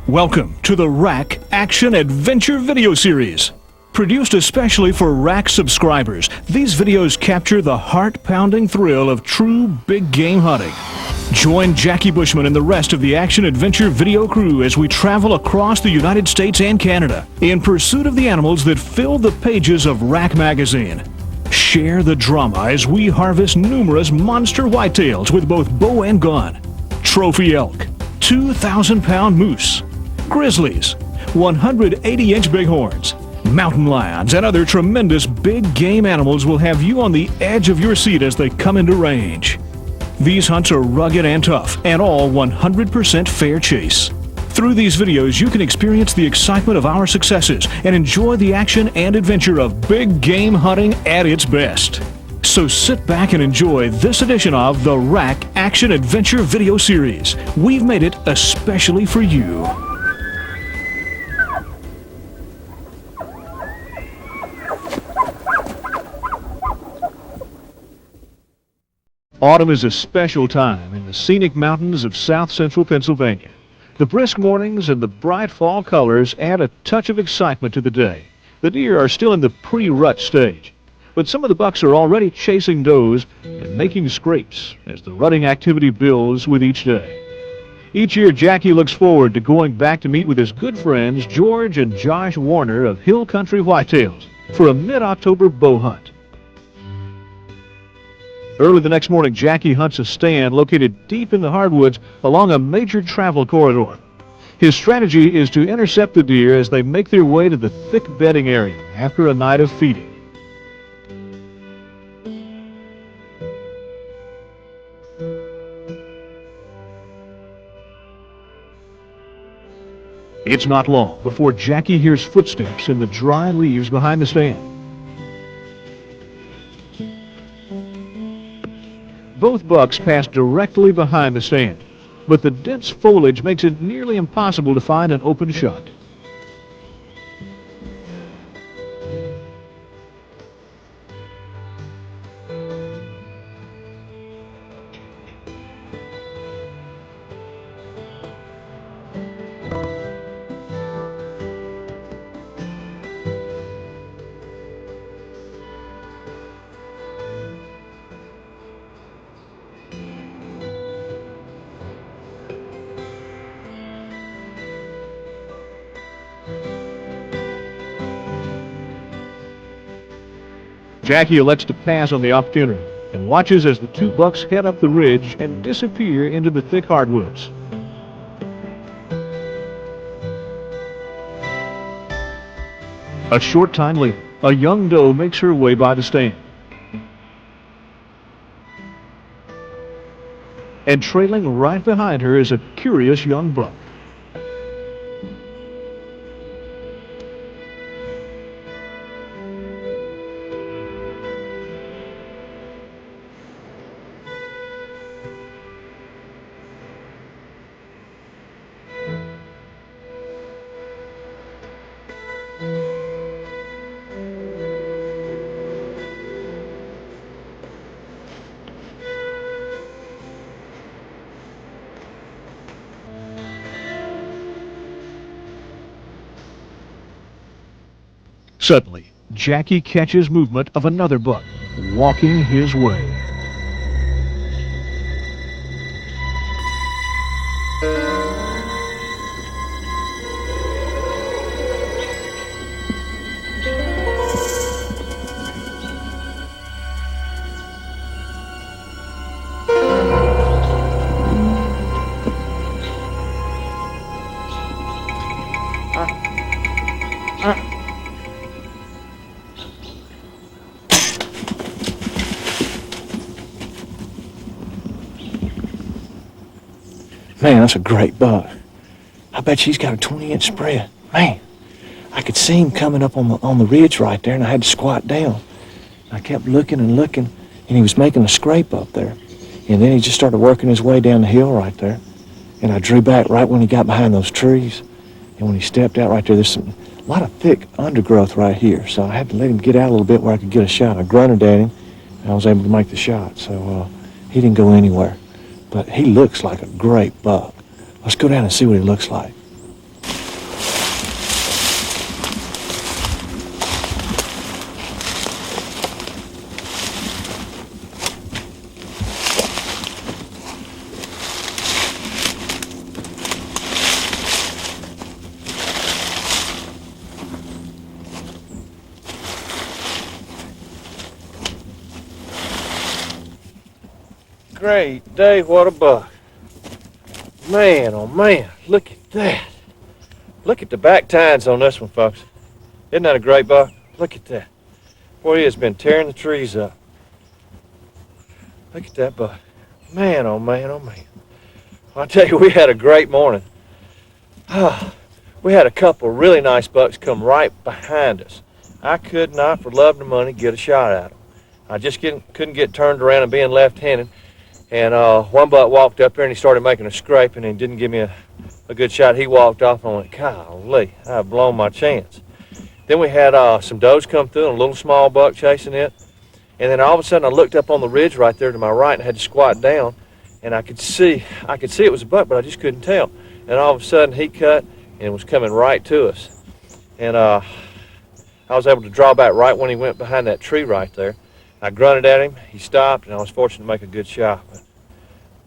Welcome to the Rack Action Adventure video series. Produced especially for Rack subscribers, these videos capture the heart-pounding thrill of true big game hunting. Join Jackie Bushman and the rest of the Action Adventure video crew as we travel across the United States and Canada in pursuit of the animals that fill the pages of Rack magazine. Share the drama as we harvest numerous monster whitetails with both bow and gun, trophy elk, 2,000-pound moose, grizzlies, 180-inch bighorns, mountain lions, and other tremendous big game animals will have you on the edge of your seat as they come into range. These hunts are rugged and tough, and all 100% fair chase. Through these videos, you can experience the excitement of our successes and enjoy the action and adventure of big game hunting at its best. So sit back and enjoy this edition of the Rack Action Adventure video series. We've made it especially for you. Autumn is a special time in the scenic mountains of south-central Pennsylvania. The brisk mornings and the bright fall colors add a touch of excitement to the day. The deer are still in the pre-rut stage, but some of the bucks are already chasing does and making scrapes as the rutting activity builds with each day. Each year, Jackie looks forward to going back to meet with his good friends George and Josh Warner of Hill Country Whitetails for a mid-October bow hunt. Early the next morning, Jackie hunts a stand located deep in the hardwoods along a major travel corridor. His strategy is to intercept the deer as they make their way to the thick bedding area after a night of feeding. It's not long before Jackie hears footsteps in the dry leaves behind the stand. Both bucks pass directly behind the stand, but the dense foliage makes it nearly impossible to find an open shot. Jackie elects to pass on the opportunity and watches as the two bucks head up the ridge and disappear into the thick hardwoods. A short time later, a young doe makes her way by the stand. And trailing right behind her is a curious young buck. Suddenly, Jackie catches movement of another buck walking his way. Man, that's a great buck. I bet she's got a 20-inch spread. Man, I could see him coming up on the ridge right there, and I had to squat down. I kept looking and looking, and he was making a scrape up there. And then he just started working his way down the hill right there. And I drew back right when he got behind those trees. And when he stepped out right there, there's a lot of thick undergrowth right here. So I had to let him get out a little bit where I could get a shot. I grunted at him, and I was able to make the shot. So he didn't go anywhere. But he looks like a great buck. Let's go down and see what he looks like. great day, what a buck. Man, oh man, look at that. Look at the back tines on this one, folks. Isn't that a great buck? Look at that. Boy, he has been tearing the trees up. Look at that buck. Man, oh man, oh man. Well, I tell you, we had a great morning. We had a couple of really nice bucks come right behind us. I could not, for love nor money, get a shot at them. I just couldn't get turned around and being left-handed. And one buck walked up here and he started making a scrape and he didn't give me a good shot. He walked off and I went, golly, I've blown my chance. Then we had some does come through and a little small buck chasing it. And then all of a sudden I looked up on the ridge right there to my right and had to squat down. And I could see it was a buck, but I just couldn't tell. And all of a sudden he cut and was coming right to us. And I was able to draw back right when he went behind that tree right there. I grunted at him, he stopped, and I was fortunate to make a good shot. But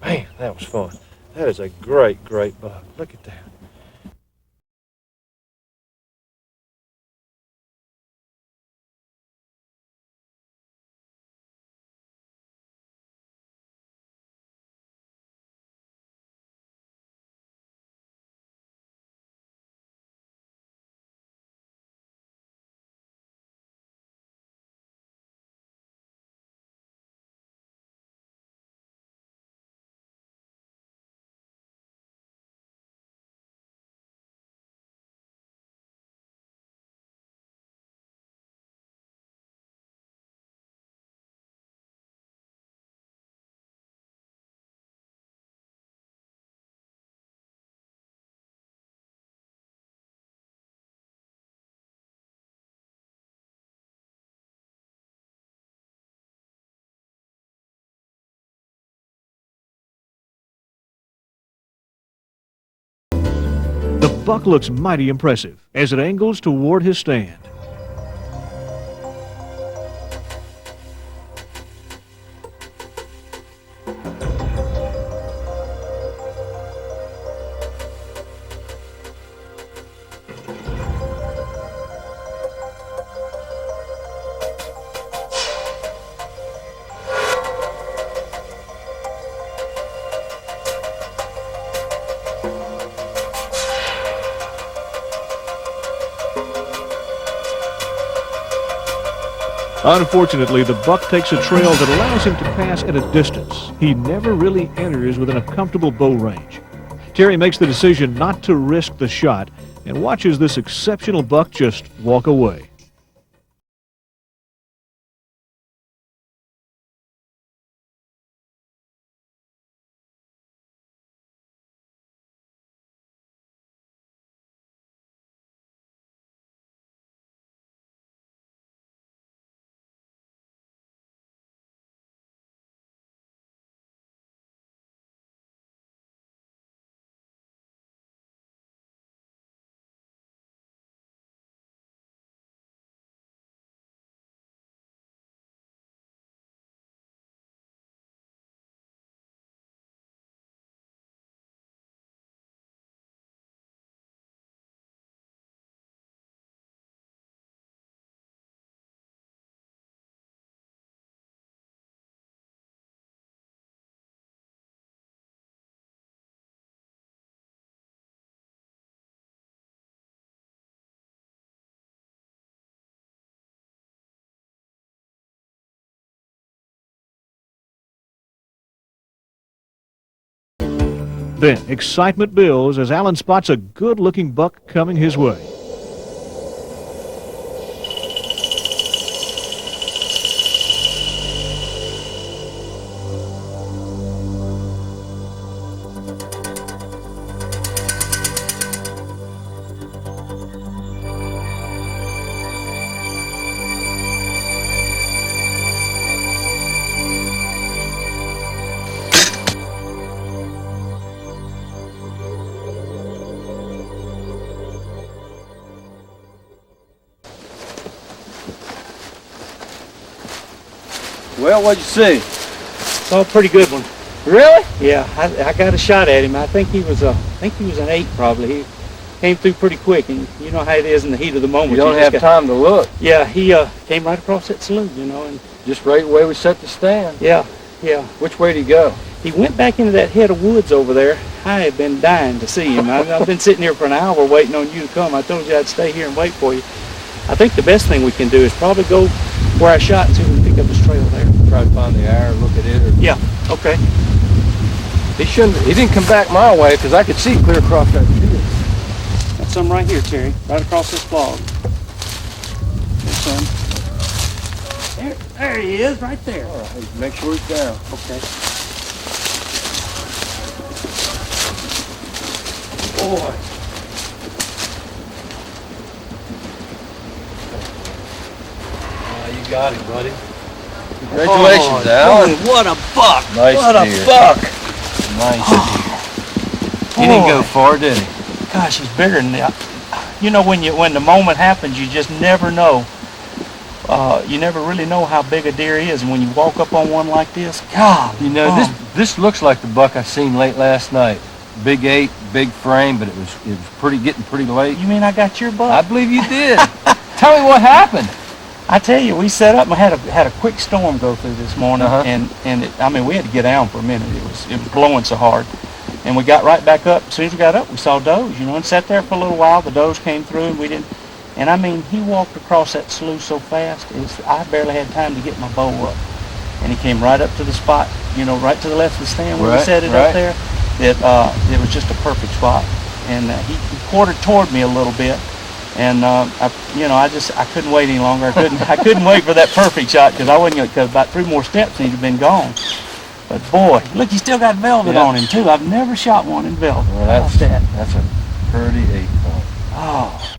man, that was fun. That is a great, great buck. Look at that. The buck looks mighty impressive as it angles toward his stand. Unfortunately, the buck takes a trail that allows him to pass at a distance. He never really enters within a comfortable bow range. Terry makes the decision not to risk the shot and watches this exceptional buck just walk away. Then excitement builds as Allen spots a good-looking buck coming his way. Well, what'd you see? Saw a pretty good one. Really? Yeah, I got a shot at him. I think he was an 8 probably. He came through pretty quick, and you know how it is in the heat of the moment. You don't have time to look. Yeah, he came right across that saloon, you know, and just right where we set the stand. yeah, Yeah. Which way did he go? He went back into that head of woods over there. I had been dying to see him. I've been sitting here for an hour waiting on you to come. I told you I'd stay here and wait for you. I think the best thing we can do is probably go where I shot and see if we can pick up his trail there. Try to find the arrow, look at it. Or... Yeah, okay. He didn't come back my way because I could see clear across that field. Got some right here, Terry, right across this log. There's some. There he is, right there. All right, make sure he's down. Okay. Boy. You got him, buddy. Congratulations, Al. Boy, what a buck! Nice what deer. a buck! Nice deer. He didn't go far, did he? Gosh, he's bigger than that. You know, when the moment happens, you just never know. You never really know how big a deer is, and when you walk up on one like this, God. You know, this looks like the buck I seen late last night. Big 8, big frame, but it was getting pretty late. You mean I got your buck? I believe you did. Tell me what happened. I tell you, we set up and had a quick storm go through this morning, and I mean, we had to get down for a minute. It was blowing so hard, and we got right back up. As soon as we got up, we saw does, you know, and sat there for a little while. The does came through, and we didn't. And I mean, he walked across that slough so fast, I barely had time to get my bow up. And he came right up to the spot, you know, right to the left of the stand where we set it up there. It was just a perfect spot, and he quartered toward me a little bit. And I couldn't wait any longer. I couldn't wait for that perfect shot because about 3 more steps and he'd have been gone. But boy, look, he still got velvet on him too. I've never shot one in velvet. Well, that's a pretty 8-point. Oh.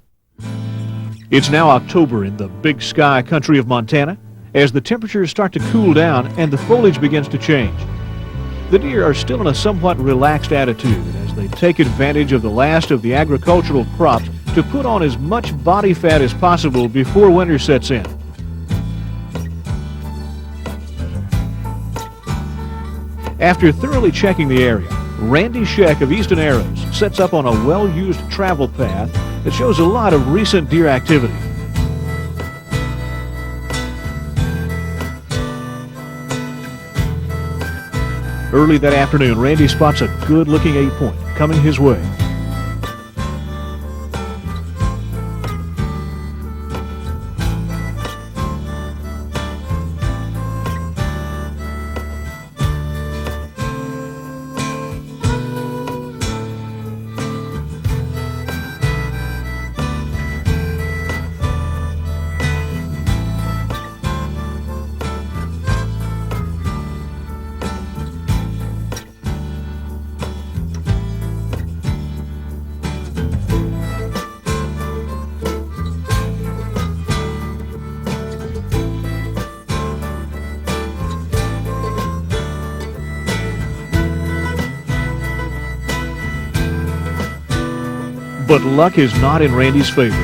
It's now October in the Big Sky country of Montana as the temperatures start to cool down and the foliage begins to change. The deer are still in a somewhat relaxed attitude as they take advantage of the last of the agricultural crops to put on as much body fat as possible before winter sets in. After thoroughly checking the area, Randy Scheck of Easton Arrows sets up on a well-used travel path that shows a lot of recent deer activity. Early that afternoon, Randy spots a good-looking 8-point coming his way. But luck is not in Randy's favor.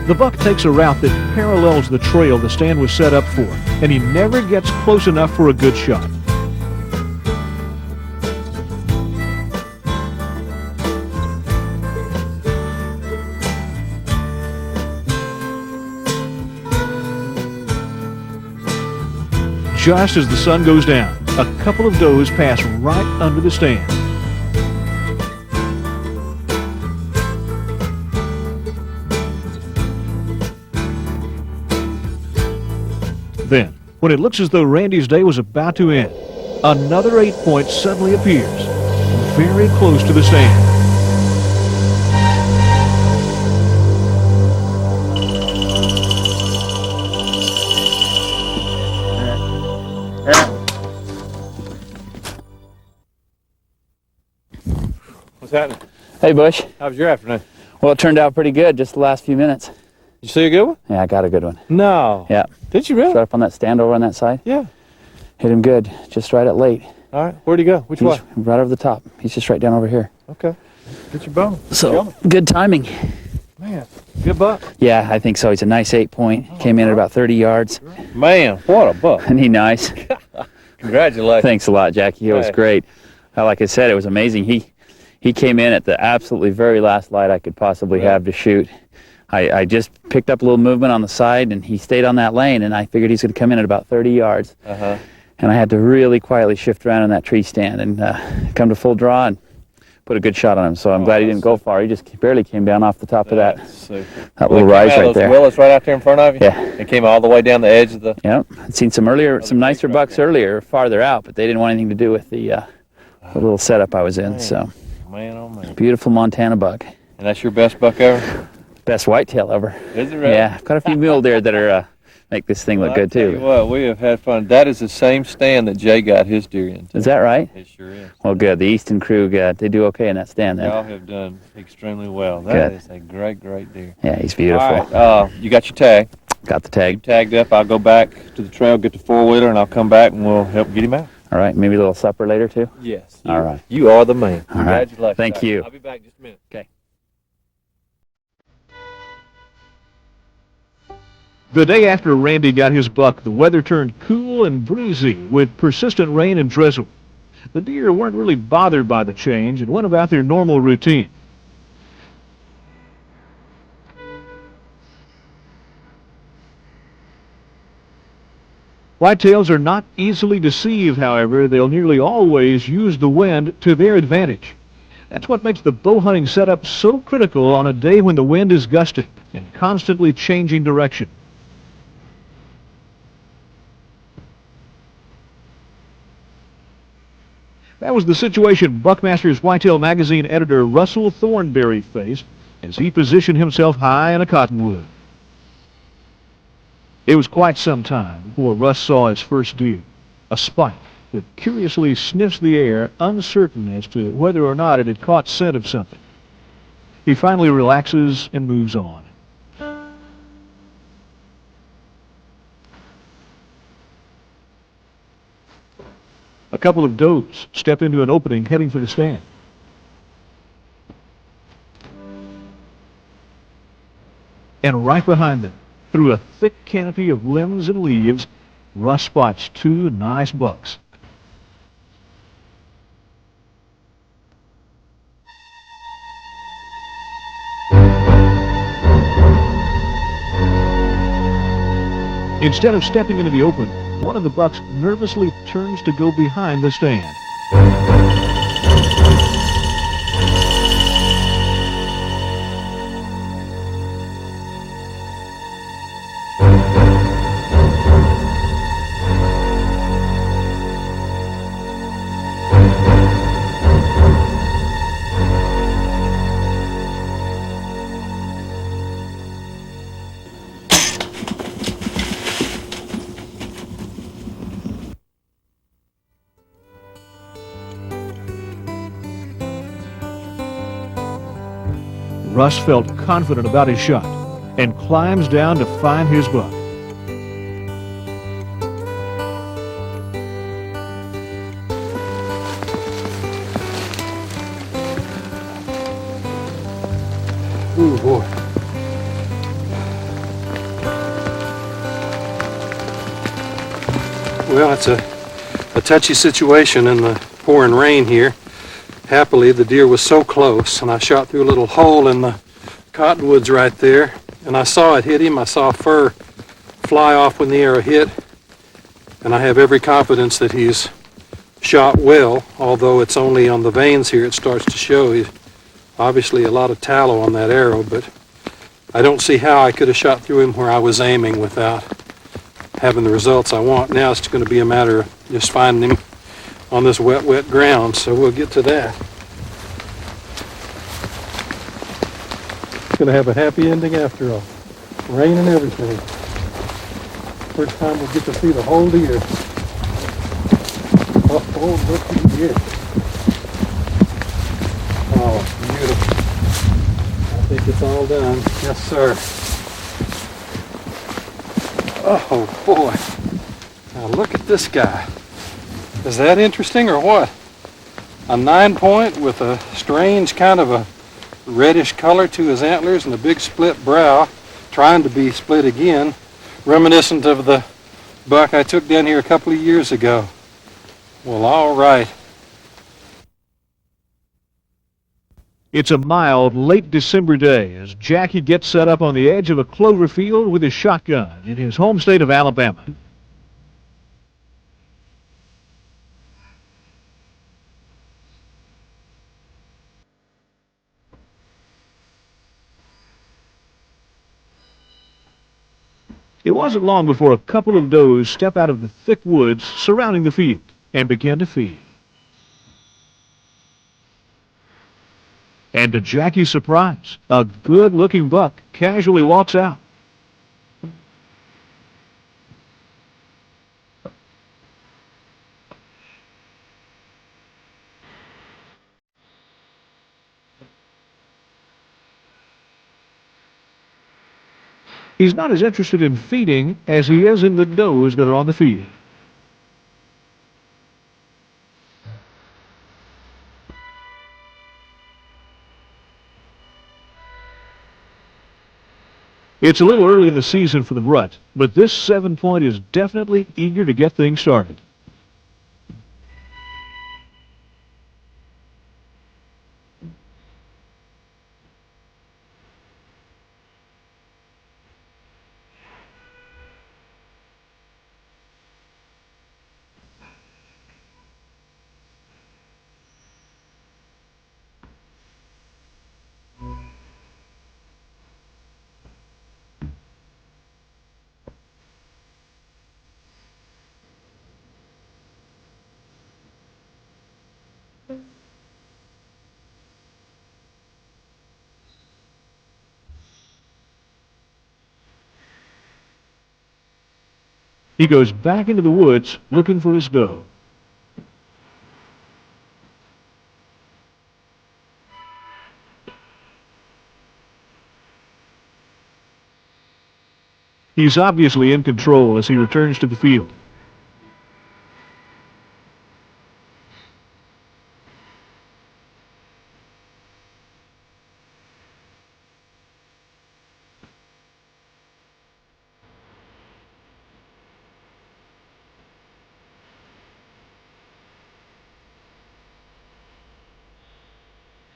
The buck takes a route that parallels the trail the stand was set up for, and he never gets close enough for a good shot. Just as the sun goes down, a couple of does pass right under the stand. Then, when it looks as though Randy's day was about to end, another 8-point suddenly appears, very close to the stand. What's happening? Hey, Bush. How was your afternoon? Well, it turned out pretty good just the last few minutes. Did you see a good one? Yeah, I got a good one. No. Yeah. Did you really? Right up on that stand over on that side. Yeah. Hit him good, just right at late. All right. Where'd he go? Which way? Right over the top. He's just right down over here. Okay. Get your bow. So, good timing. Man, good buck. Yeah, I think so. He's a nice 8-point. Came in at about 30 yards. Man, what a buck. Isn't he nice? Congratulations. Thanks a lot, Jackie. It was great. Like I said, it was amazing. He came in at the absolutely very last light I could possibly have to shoot. I just picked up a little movement on the side, and he stayed on that lane, and I figured he's going to come in at about 30 yards. and I had to really quietly shift around in that tree stand and come to full draw and put a good shot on him. So I'm glad he didn't go far. He just barely came down off the top of that little rise right there. Willows right out there in front of you? Yeah. It came all the way down the edge of the... Yep. I'd seen some nicer bucks earlier, farther out, but they didn't want anything to do with the little setup I was in. So, man, oh man. Beautiful Montana buck. And that's your best buck ever? Best whitetail ever. Is it really? Yeah, I've got a few mule deer that are make this thing look good too. Well, we have had fun. That is the same stand that Jay got his deer into. Is that right? It sure is. Well, good. The Easton crew, they do okay in that stand then. Y'all have done extremely well. That is a great, great deer. Yeah, he's beautiful. All right, you got your tag. Got the tag. Tagged up. I'll go back to the trail, get the four-wheeler, and I'll come back and we'll help get him out. All right, maybe a little supper later too? Yes. All right. You are the man. All right. Congratulations. Thank you. I'll be back in just a minute. Okay. The day after Randy got his buck, the weather turned cool and breezy with persistent rain and drizzle. The deer weren't really bothered by the change and went about their normal routine. Whitetails are not easily deceived, however. They'll nearly always use the wind to their advantage. That's what makes the bow hunting setup so critical on a day when the wind is gusting and constantly changing direction. That was the situation Buckmaster's Whitetail Magazine editor Russell Thornberry faced as he positioned himself high in a cottonwood. It was quite some time before Russ saw his first deer, a spike that curiously sniffs the air, uncertain as to whether or not it had caught scent of something. He finally relaxes and moves on. A couple of does step into an opening heading for the stand. And right behind them, through a thick canopy of limbs and leaves, Russ spots two nice bucks. Instead of stepping into the open, one of the bucks nervously turns to go behind the stand. Russ felt confident about his shot and climbs down to find his buck. Ooh, boy. Well, it's a touchy situation in the pouring rain here. Happily, the deer was so close, and I shot through a little hole in the cottonwoods right there, and I saw it hit him. I saw a fur fly off when the arrow hit, and I have every confidence that he's shot well, although it's only on the veins here it starts to show. He's obviously a lot of tallow on that arrow, but I don't see how I could have shot through him where I was aiming without having the results I want. Now it's going to be a matter of just finding him on this wet ground, so we'll get to that. It's going to have a happy ending after all. Rain and everything. First time we'll get to see the whole deer. Oh, look at the deer. Oh, beautiful. I think it's all done. Yes, sir. Oh, boy. Now look at this guy. Is that interesting or what? A 9-point with a strange kind of a reddish color to his antlers and a big split brow, trying to be split again, reminiscent of the buck I took down here a couple of years ago. Well, all right. It's a mild, late December day as Jackie gets set up on the edge of a clover field with his shotgun in his home state of Alabama. It wasn't long before a couple of does step out of the thick woods surrounding the field and began to feed. And to Jackie's surprise, a good-looking buck casually walks out. He's not as interested in feeding as he is in the does that are on the field. It's a little early in the season for the rut, but this 7-point is definitely eager to get things started. He goes back into the woods looking for his doe. He's obviously in control as he returns to the field.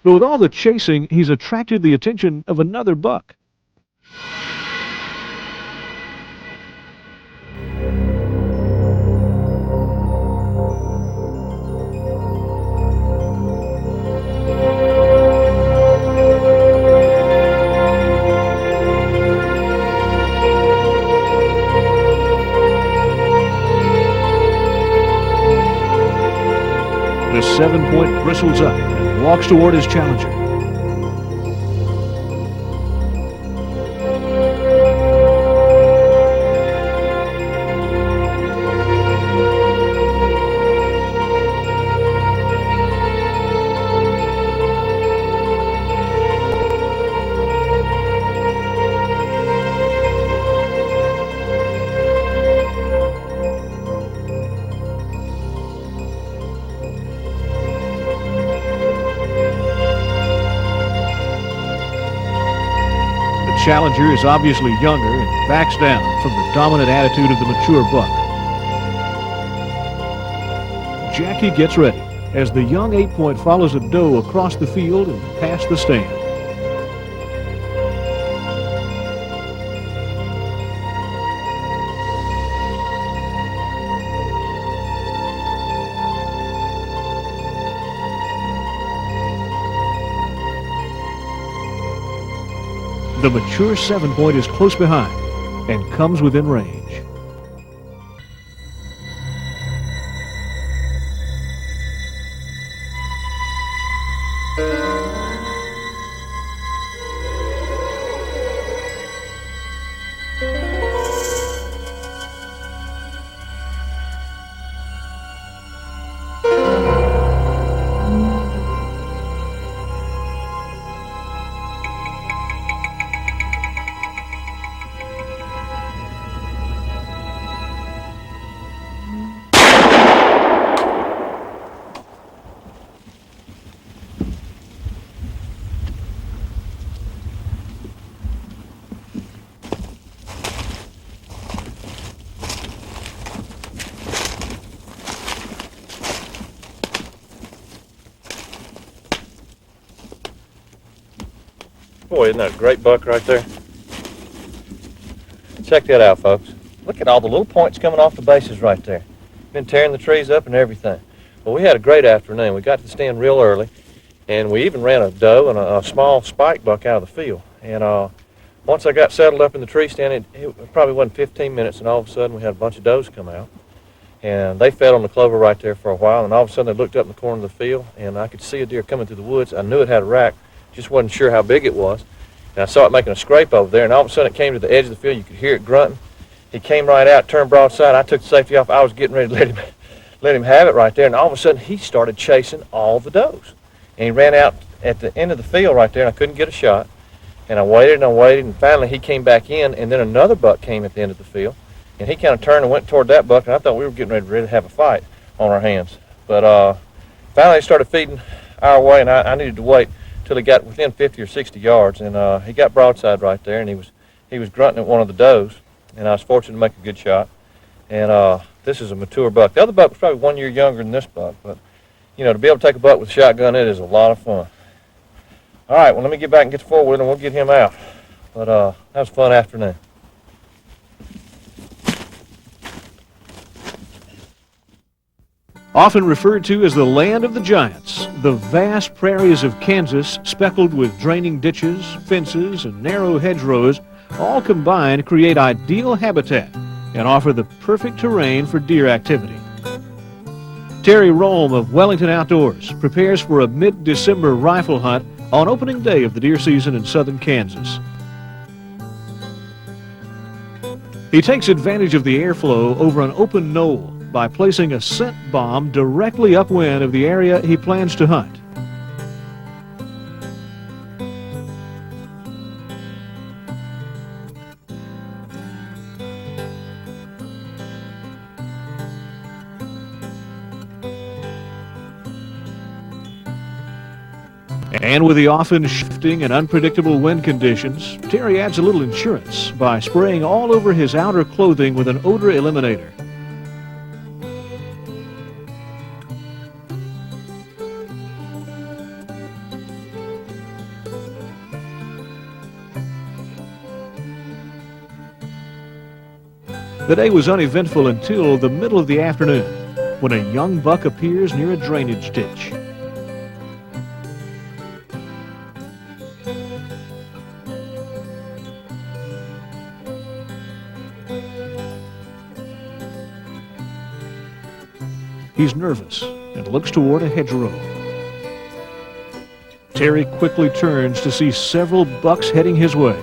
But with all the chasing, he's attracted the attention of another buck. The 7-point bristles up and walks toward his challenger. The challenger is obviously younger and backs down from the dominant attitude of the mature buck. Jackie gets ready as the young 8-point follows a doe across the field and past the stand. The mature 7-point is close behind and comes within range. Boy, isn't that a great buck right there? Check that out, folks. Look at all the little points coming off the bases right there. Been tearing the trees up and everything. Well, we had a great afternoon. We got to the stand real early, and we even ran a doe and a small spike buck out of the field. And once I got settled up in the tree stand, it probably wasn't 15 minutes, and all of a sudden we had a bunch of does come out. And they fed on the clover right there for a while, and all of a sudden they looked up in the corner of the field, and I could see a deer coming through the woods. I knew it had a rack, just wasn't sure how big it was. And I saw it making a scrape over there, and all of a sudden it came to the edge of the field. You could hear it grunting. He came right out, turned broadside. I took the safety off. I was getting ready to let him have it right there, and all of a sudden he started chasing all the does. And he ran out at the end of the field right there, and I couldn't get a shot. And I waited, and finally he came back in, and then another buck came at the end of the field. And he kind of turned and went toward that buck, and I thought we were getting ready to have a fight on our hands. But finally he started feeding our way, and I needed to wait till he got within 50 or 60 yards. And he got broadside right there, and he was grunting at one of the does, and I was fortunate to make a good shot. And this is a mature buck. The other buck was probably 1 year younger than this buck, but you know, to be able to take a buck with a shotgun, it is a lot of fun. All right, well, let me get back and get the four-wheeler, and we'll get him out. But that was a fun afternoon. Often referred to as the land of the giants, the vast prairies of Kansas, speckled with draining ditches, fences, and narrow hedgerows, all combined create ideal habitat and offer the perfect terrain for deer activity. Terry Rolme of Wellington Outdoors prepares for a mid-December rifle hunt on opening day of the deer season in southern Kansas. He takes advantage of the airflow over an open knoll by placing a scent bomb directly upwind of the area he plans to hunt. And with the often shifting and unpredictable wind conditions, Terry adds a little insurance by spraying all over his outer clothing with an odor eliminator. The day was uneventful until the middle of the afternoon, when a young buck appears near a drainage ditch. He's nervous and looks toward a hedgerow. Terry quickly turns to see several bucks heading his way.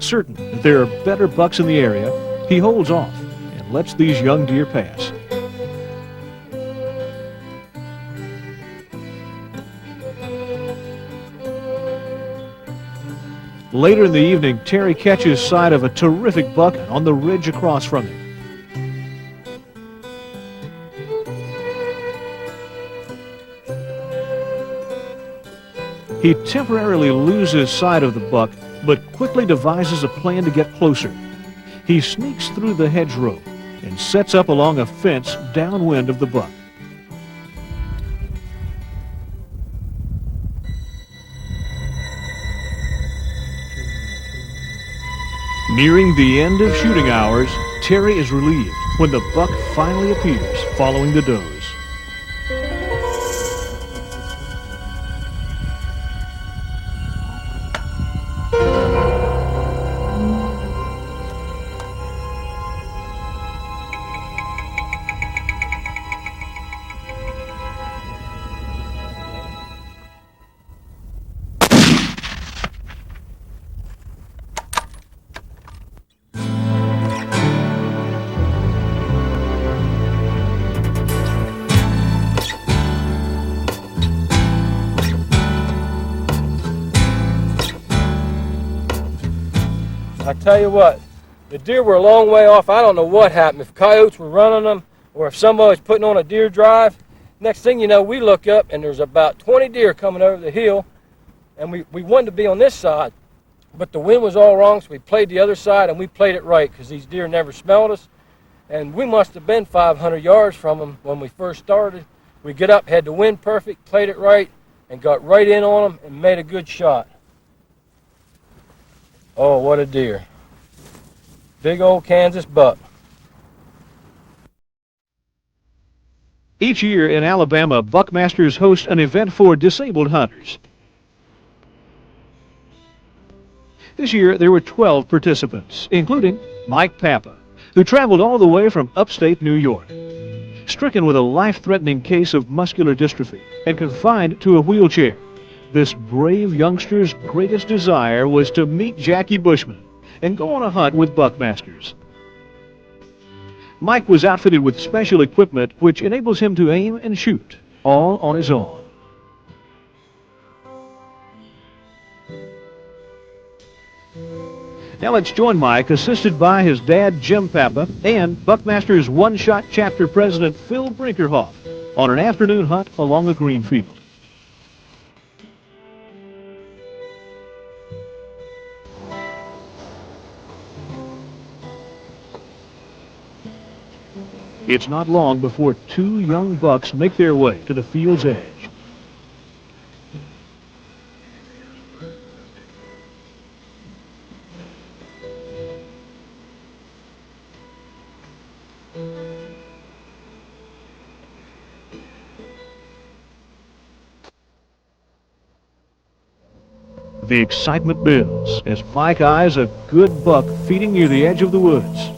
Certain that there are better bucks in the area, he holds off and lets these young deer pass. Later in the evening, Terry catches sight of a terrific buck on the ridge across from him. He temporarily loses sight of the buck, but quickly devises a plan to get closer. He sneaks through the hedgerow and sets up along a fence downwind of the buck. Nearing the end of shooting hours, Terry is relieved when the buck finally appears following the does. I tell you what, the deer were a long way off. I don't know what happened, if coyotes were running them or if somebody was putting on a deer drive. Next thing you know, we look up and there's about 20 deer coming over the hill, and we wanted to be on this side, but the wind was all wrong, so we played the other side, and we played it right because these deer never smelled us. and we must have been 500 yards from them when we first started. We get up, had the wind perfect, played it right, and got right in on them and made a good shot. Oh, what a deer. Big old Kansas buck. Each year in Alabama, Buckmasters host an event for disabled hunters. This year, there were 12 participants, including Mike Papa, who traveled all the way from upstate New York. Stricken with a life-threatening case of muscular dystrophy and confined to a wheelchair, this brave youngster's greatest desire was to meet Jackie Bushman and go on a hunt with Buckmasters. Mike was outfitted with special equipment which enables him to aim and shoot, all on his own. Now let's join Mike, assisted by his dad, Jim Papa, and Buckmasters One-Shot Chapter President Phil Brinkerhoff, on an afternoon hunt along a green field. It's not long before two young bucks make their way to the field's edge. The excitement builds as Mike eyes a good buck feeding near the edge of the woods.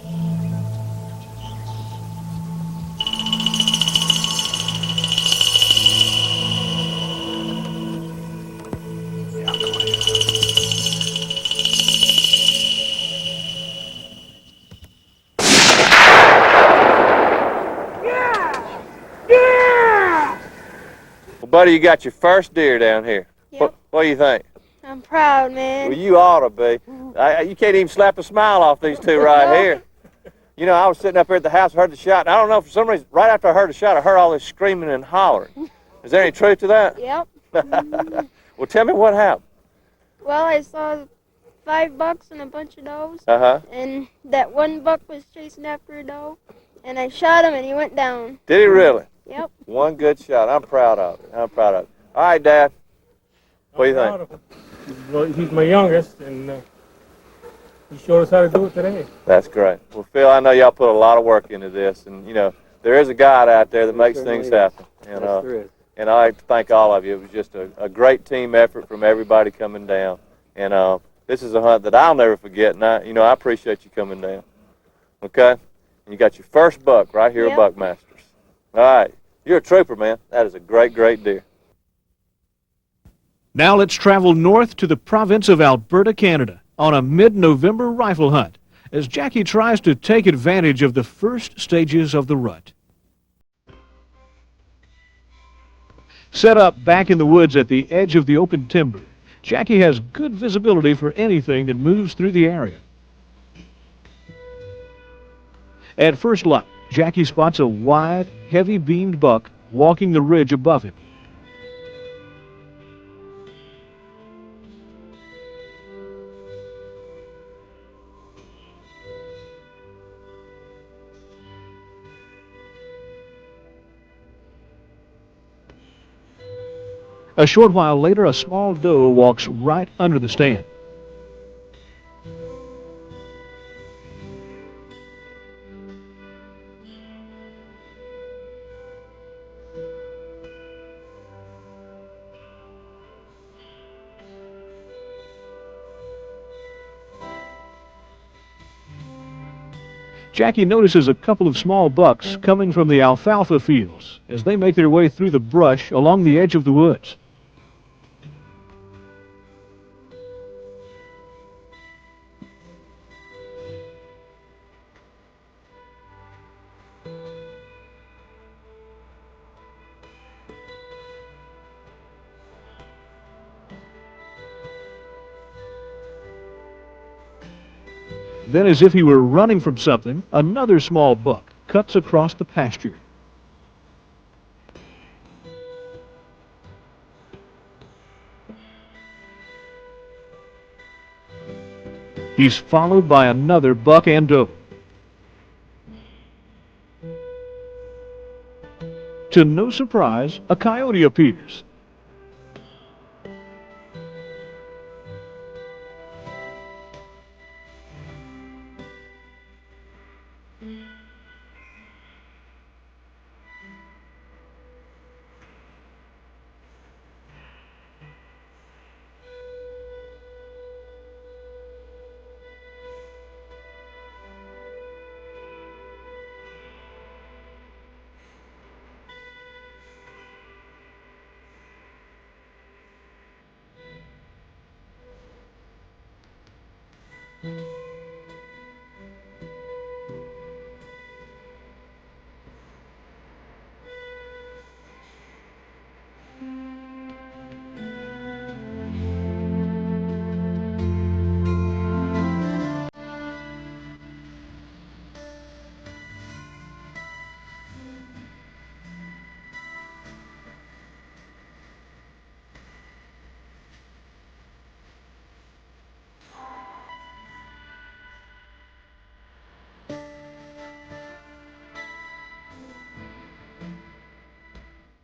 Well, buddy, you got your first deer down here. Yep. What do you think? I'm proud, man. Well, you ought to be. You can't even slap a smile off these two right here. You know, I was sitting up here at the house, heard the shot, and I don't know, for some reason, right after I heard the shot, I heard all this screaming and hollering. Is there any truth to that? Yep. Well, tell me what happened. Well, I saw 5 bucks and a bunch of does, And that one buck was chasing after a doe, and I shot him and he went down. did he really? Yep. One good shot. I'm proud of it. I'm proud of it. All right, Dad. What do you think? Well, he's my youngest, and he showed us how to do it today. That's great. Well, Phil, I know y'all put a lot of work into this, and, you know, there is a God out there that makes things happen. And, and I'd like to thank all of you. It was just a great team effort from everybody coming down. And this is a hunt that I'll never forget, and I appreciate you coming down. Okay? And you got your first buck right here at Buckmasters. All right. You're a trooper, man. That is a great, great deer. Now let's travel north to the province of Alberta, Canada, on a mid-November rifle hunt, as Jackie tries to take advantage of the first stages of the rut. Set up back in the woods at the edge of the open timber, Jackie has good visibility for anything that moves through the area. At first light, Jackie spots a wide, heavy-beamed buck walking the ridge above him. A short while later, a small doe walks right under the stand. Jackie notices a couple of small bucks coming from the alfalfa fields as they make their way through the brush along the edge of the woods. Then, as if he were running from something, another small buck cuts across the pasture. He's followed by another buck and doe. To no surprise, a coyote appears.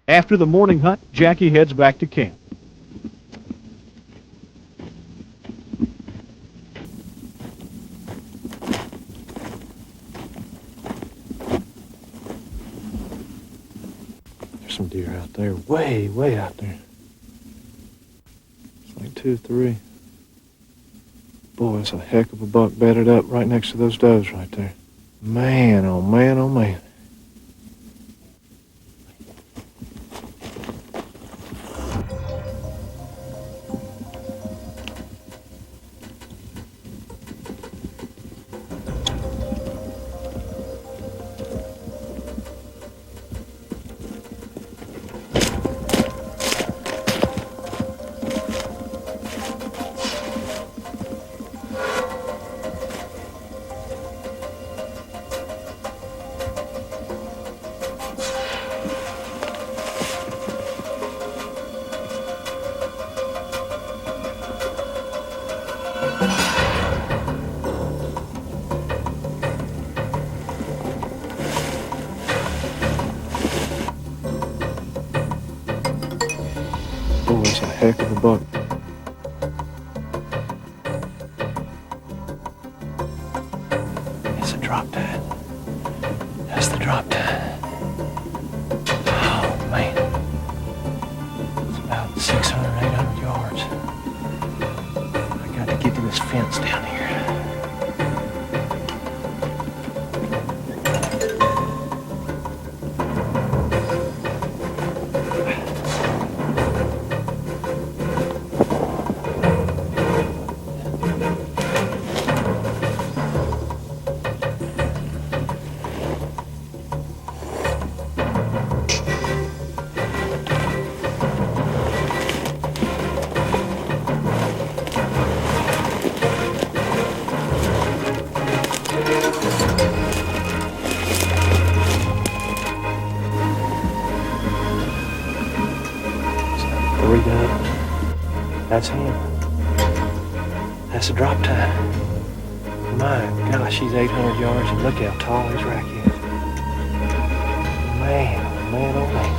After the morning hunt, Jackie heads back to camp. There's some deer out there, way out there. It's like 2 or 3. Boy, it's a heck of a buck bedded up right next to those does right there. Man, oh man, oh man. Boy, it's a heck of a buck. It's a drop tide. That's the drop tide. Oh, man. It's about 600, 800 yards. I got to get to this fence down here. That's him. That's a drop tide. My gosh, he's 800 yards, and look how tall his rack is. Man, man, oh man.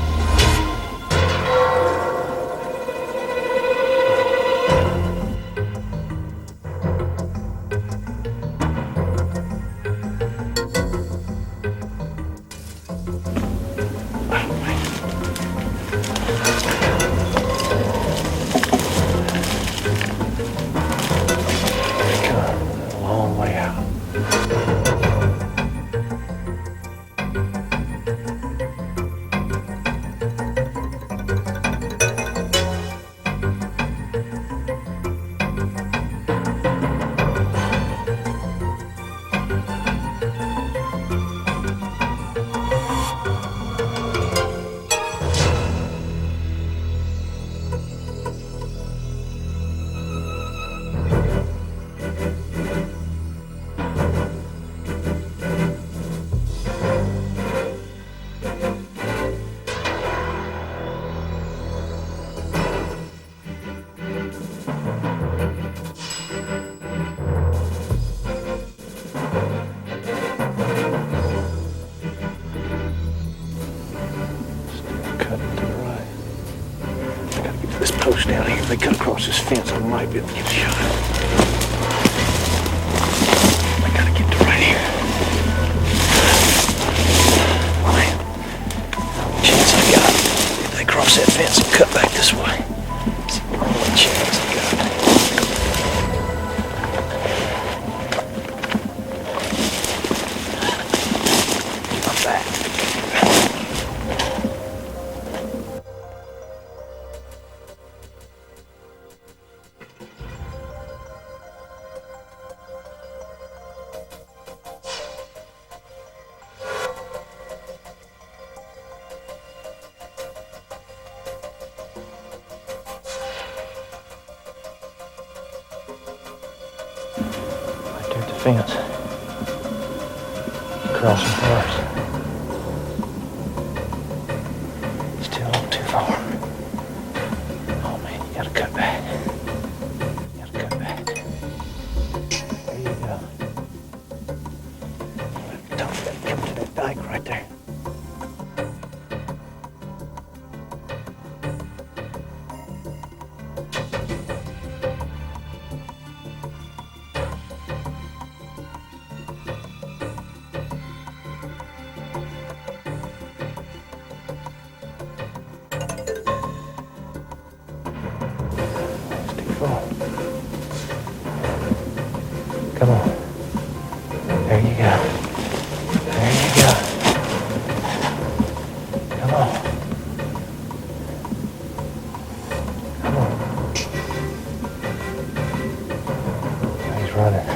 this post down here. If they cut across this fence, I might be able to get a shot. I gotta get to right here. Man, chance I got. If they cross that fence and cut back this way, it's the only chance I got. I'm back. Right there at the fence. Crossing cars. Still a little too far. Oh man, you gotta cut back. You gotta cut back. There you go. Don't come to that dike right there. Come on. There you go. There you go. Come on. Come on. He's running.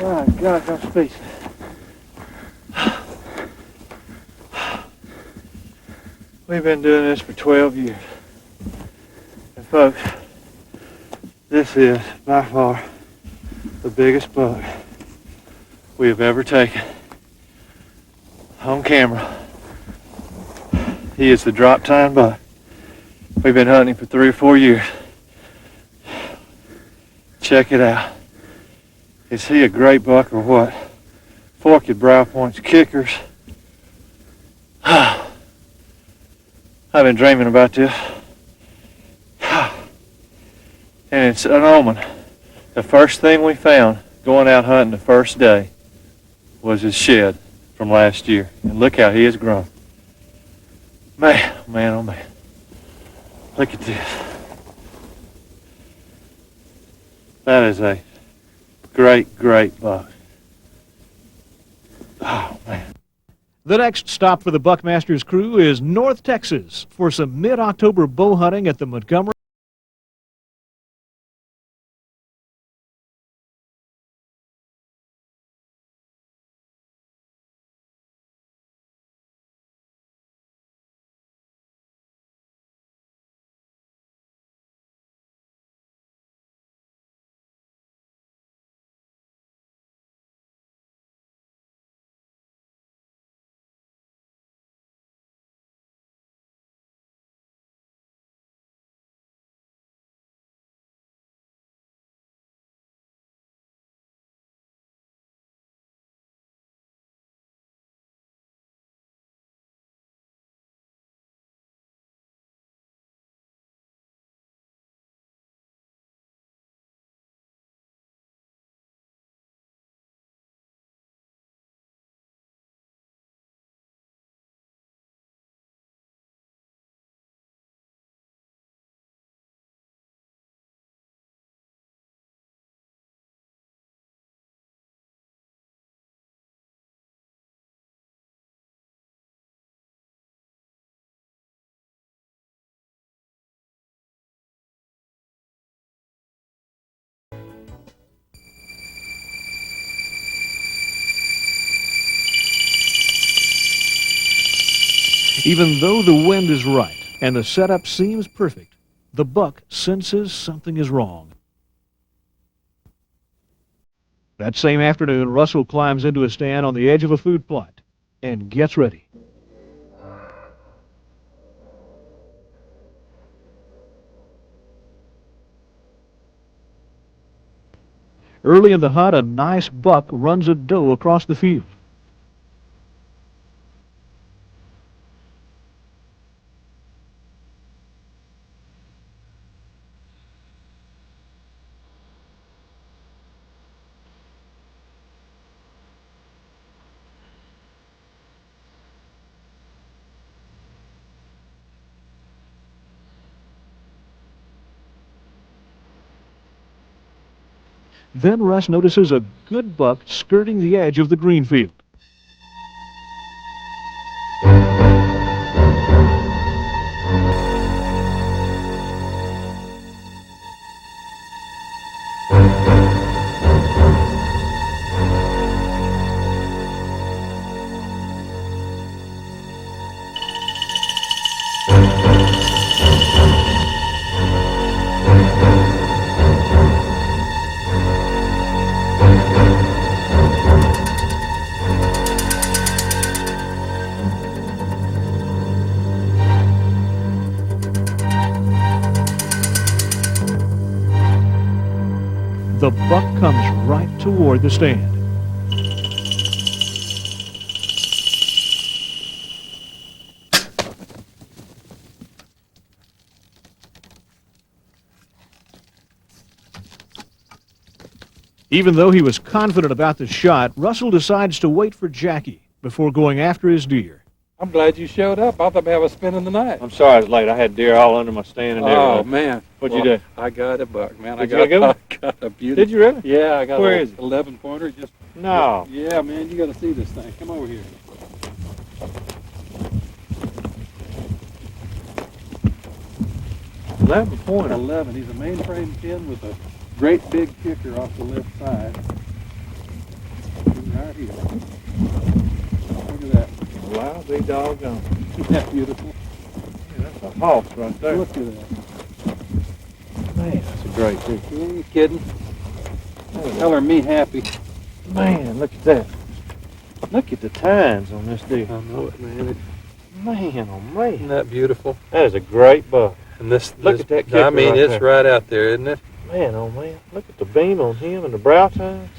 Oh, gosh, I'm speechless. We've been doing this for 12 years. And folks, this is by far the biggest buck we have ever taken on camera. He is the drop time buck. We've been hunting for 3 or 4 years. Check it out. Is he a great buck or what? Forked brow points, kickers. I've been dreaming about this. And it's an omen. The first thing we found going out hunting the first day was his shed from last year. And look how he has grown. Man, man, oh man. Look at this. That is a great, great buck. Oh, man. The next stop for the Buckmasters crew is North Texas for some mid-October bow hunting at the Montgomery Even though the wind is right and the setup seems perfect, the buck senses something is wrong. That same afternoon, Russell climbs into a stand on the edge of a food plot and gets ready. Early in the hunt, a nice buck runs a doe across the field. Then Russ notices a good buck skirting the edge of the green field. The buck comes right toward the stand. Even though he was confident about the shot, Russell decides to wait for Jackie before going after his deer. I'm glad you showed up. I thought we were spending the night. I'm sorry I was late. I had deer all under my stand and everything. Oh, man. What'd you do? I got a buck, man. Did you get I got a beautiful. Did you really? Yeah, I got Where a is it? 11-pointer. Just No. Yeah, man, you got to see this thing. Come over here. Point. 11. He's a mainframe pin with a great big kicker off the left side. Right here. Look at that. Wow, big doggone. Isn't that beautiful? Yeah, that's a hawk right there. Look at that. Man, that's a great picture. You ain't kidding. Tell her me happy. Man, look at that. Look at the tines on this deer. I know it, man. Man, oh man. Isn't that beautiful? That is a great buck. And this, Look at that kicker I mean, right it's there. right out there, isn't it? Man, oh man. Look at the beam on him and the brow tines.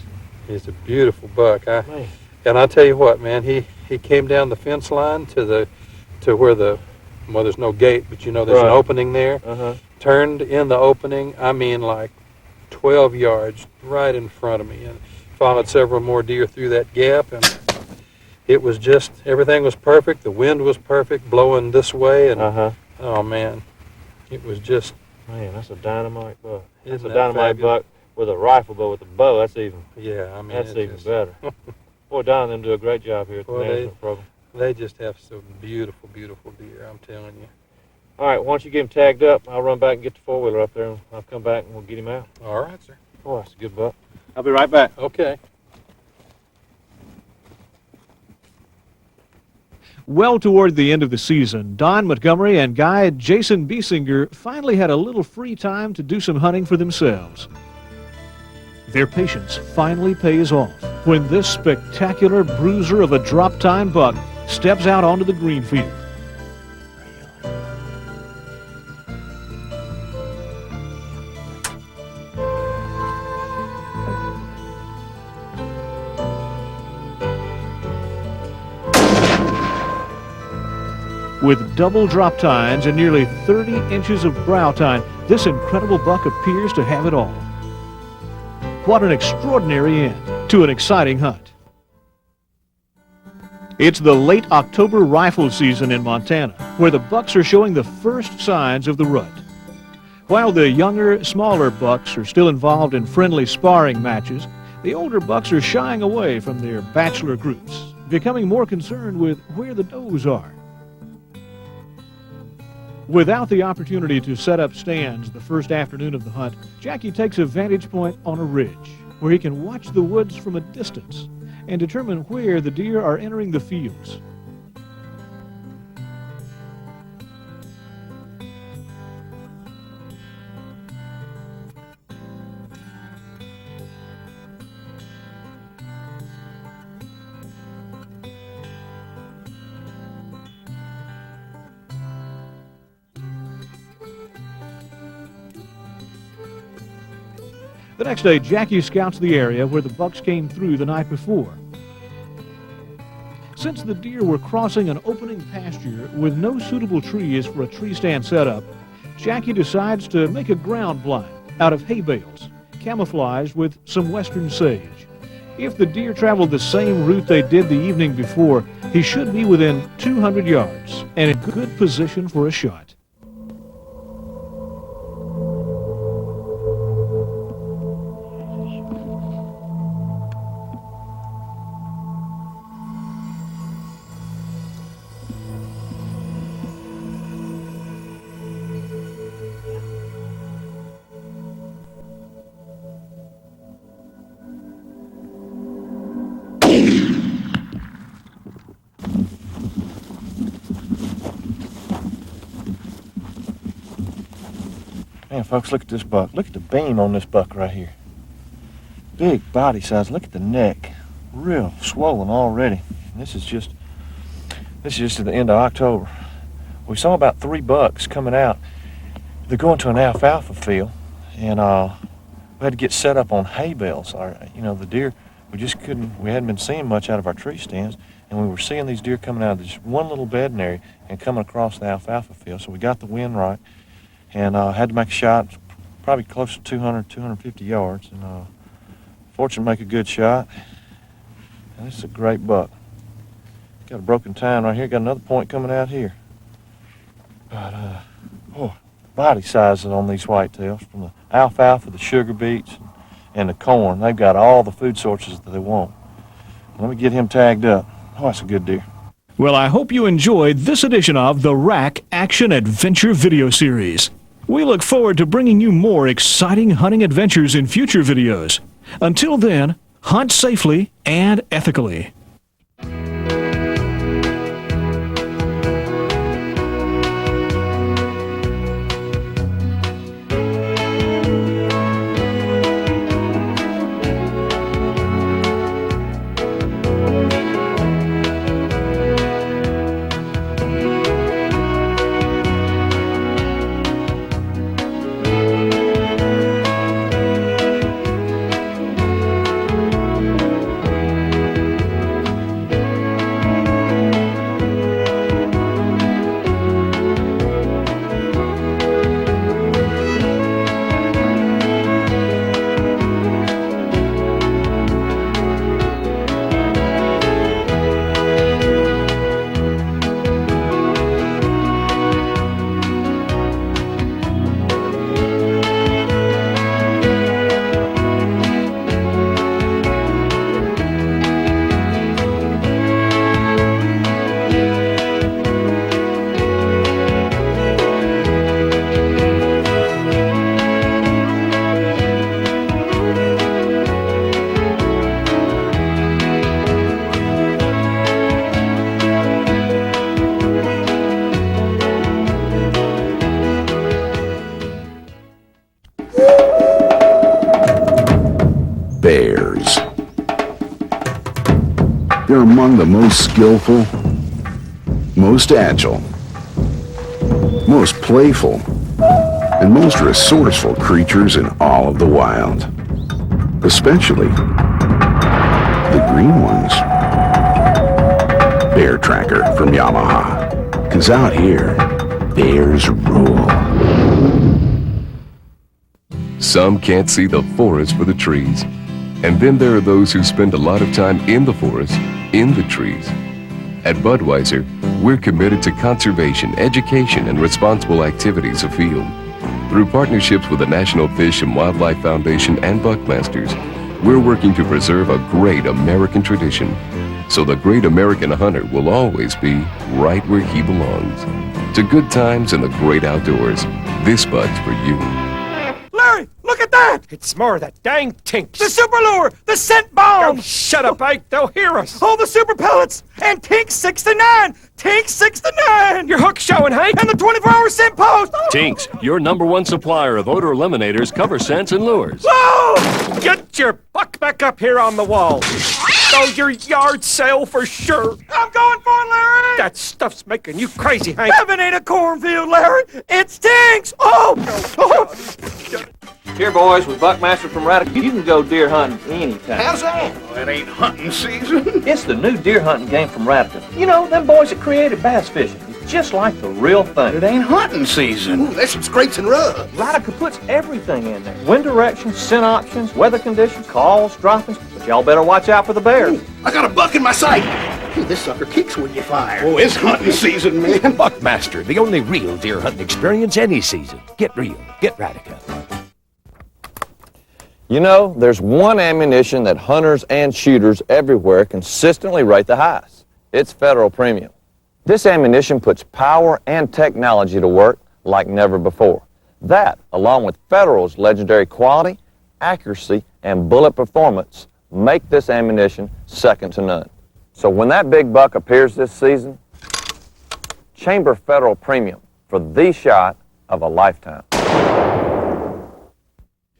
He's a beautiful buck. Man. And I'll tell you what, man, he came down the fence line to where well, there's no gate, but you know there's an opening there. Uh-huh. Turned in the opening, I mean like 12 yards right in front of me, and followed several more deer through that gap, and it was just, everything was perfect. The wind was perfect, blowing this way, and oh man, it was just, Man, that's a dynamite buck. That's Isn't a that dynamite fabulous? buck with a rifle, but with a bow, that's even. yeah, I mean, That's it's even just- better. Boy, Don and them do a great job here at the Boy, management program. They just have some beautiful, beautiful deer, I'm telling you. All right, once you get him tagged up, I'll run back and get the four-wheeler up there, and I'll come back and we'll get him out. All right, sir. Boy, that's a good buck. I'll be right back. Okay. Well toward the end of the season, Don Montgomery and guide Jason Biesinger finally had a little free time to do some hunting for themselves. Their patience finally pays off when this spectacular bruiser of a drop-tine buck steps out onto the green field. With double drop tines and nearly 30 inches of brow tine, this incredible buck appears to have it all. What an extraordinary end to an exciting hunt. It's the late October rifle season in Montana, where the bucks are showing the first signs of the rut. While the younger, smaller bucks are still involved in friendly sparring matches, the older bucks are shying away from their bachelor groups, becoming more concerned with where the does are. Without the opportunity to set up stands the first afternoon of the hunt, Jackie takes a vantage point on a ridge where he can watch the woods from a distance and determine where the deer are entering the fields. The next day, Jackie scouts the area where the bucks came through the night before. Since the deer were crossing an opening pasture with no suitable trees for a tree stand setup, Jackie decides to make a ground blind out of hay bales, camouflaged with some western sage. If the deer traveled the same route they did the evening before, he should be within 200 yards and in good position for a shot. Man, folks, look at this buck. Look at the beam on this buck right here. Big body size. Look at the neck. Real swollen already. And this is just at the end of October. We saw about 3 bucks coming out. They're going to an alfalfa field, and we had to get set up on hay bales. The deer, we hadn't been seeing much out of our tree stands, and we were seeing these deer coming out of this one little bedding area and coming across the alfalfa field. So we got the wind right, and had to make a shot, probably close to 200, 250 yards, and fortunate to make a good shot. And this is a great buck. Got a broken tine right here. Got another point coming out here. But body sizes on these whitetails, from the alfalfa, the sugar beets, and the corn. They've got all the food sources that they want. Let me get him tagged up. Oh, that's a good deer. Well, I hope you enjoyed this edition of the Rack Action Adventure video series. We look forward to bringing you more exciting hunting adventures in future videos. Until then, hunt safely and ethically. Bears. They're among the most skillful, most agile, most playful, and most resourceful creatures in all of the wild. Especially the green ones. Bear Tracker from Yamaha. 'Cause out here, bears rule. Some can't see the forest for the trees. And then there are those who spend a lot of time in the forest, in the trees. At Budweiser, we're committed to conservation, education, and responsible activities afield. Through partnerships with the National Fish and Wildlife Foundation and Buckmasters, we're working to preserve a great American tradition, so the great American hunter will always be right where he belongs. To good times in the great outdoors, this Bud's for you. Larry, look at that! It's more of that dang Tinks. The super lure! The scent bomb! Oh, shut up, Ike. They'll hear us. All the super pellets! And Tinks 69! Tinks 69! Your hook's showing, Hank! And the 24-hour scent post! Oh. Tinks, your #1 supplier of odor eliminators, cover scents, and lures. Whoa! Get your buck back up here on the wall. Oh, your yard sale for sure. I'm going for it, Larry! That stuff's making you crazy, Hank. Heaven ain't a cornfield, Larry. It's Tinks! Oh! Here, boys, with Buckmaster from Radical, you can go deer hunting anytime. How's that? Well, it ain't hunting season. It's the new deer hunting game from Radical. You know, them boys that created bass fishing. It's just like the real thing. It ain't hunting season. Ooh, there's some scrapes and rubs. Radical puts everything in there. Wind directions, scent options, weather conditions, calls, droppings. But y'all better watch out for the bears. Ooh, I got a buck in my sight. Ooh, this sucker kicks when you fire. Oh, it's hunting season, man. Buckmaster, the only real deer hunting experience any season. Get real. Get Radical. You know, there's one ammunition that hunters and shooters everywhere consistently rate the highest. It's Federal Premium. This ammunition puts power and technology to work like never before. That, along with Federal's legendary quality, accuracy, and bullet performance, make this ammunition second to none. So when that big buck appears this season, chamber Federal Premium for the shot of a lifetime.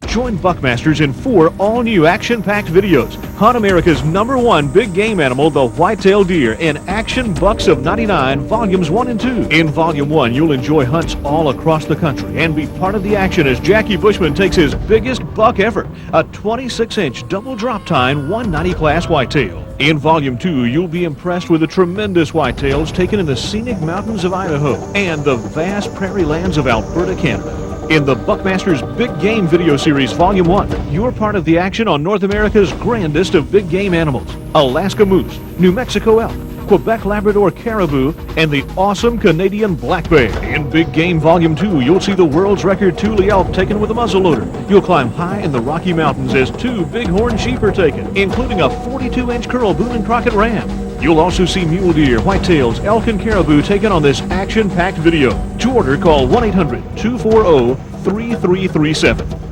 Join Buckmasters in 4 all-new action-packed videos. Hunt America's #1 big game animal, the white-tailed deer, in Action Bucks of '99, Volumes 1 and 2. In Volume 1, you'll enjoy hunts all across the country and be part of the action as Jackie Bushman takes his biggest buck ever, a 26-inch double drop tine 190 class whitetail. In Volume 2, you'll be impressed with the tremendous whitetails taken in the scenic mountains of Idaho and the vast prairie lands of Alberta, Canada. In the Buckmasters Big Game video series, Volume 1, you're part of the action on North America's grandest of big game animals, Alaska moose, New Mexico elk, Quebec Labrador caribou, and the awesome Canadian black bear. In Big Game Volume 2, you'll see the world's record Thule elk taken with a muzzleloader. You'll climb high in the Rocky Mountains as 2 bighorn sheep are taken, including a 42-inch curl Boone and Crockett ram. You'll also see mule deer, whitetails, elk, and caribou taken on this action-packed video. To order, call 1-800-240-3337.